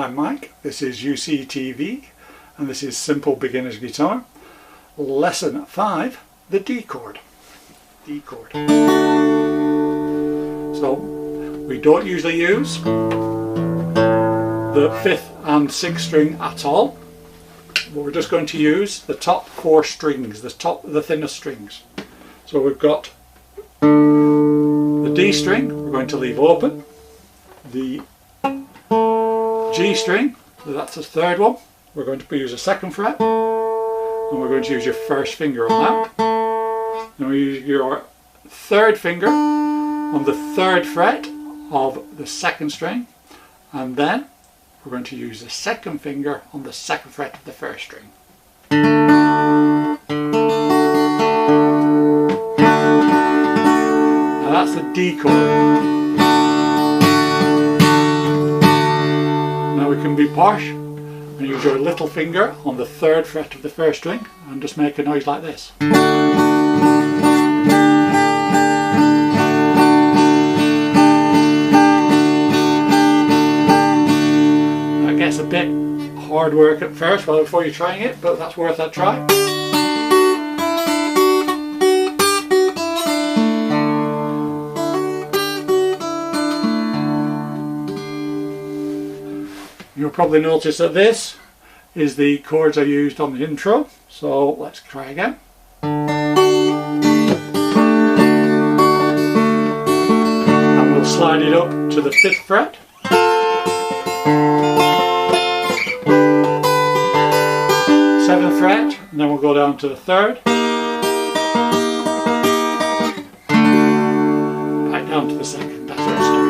I'm Mike, this is UCTV, and this is Simple Beginner's Guitar. Lesson 5, the D chord. D chord. So, we don't usually use the 5th and 6th string at all, but we're just going to use the top 4 strings, the thinnest strings. So we've got the D string, we're going to leave open. The G string, so that's the 3rd one, we're going to use a 2nd fret, and we're going to use your 1st finger on that. Then we use your 3rd finger on the 3rd fret of the 2nd string, and then we're going to use the 2nd finger on the 2nd fret of the 1st string. Now that's the D chord. Now we can be posh and use your little finger on the 3rd fret of the 1st string and just make a noise like this. That gets a bit hard work at first before you're trying it, but that's worth a try. You'll probably notice that this is the chords I used on the intro, so let's try again. And we'll slide it up to the 5th fret. 7th fret, and then we'll go down to the 3rd. Back down to the 2nd, that's where it starts.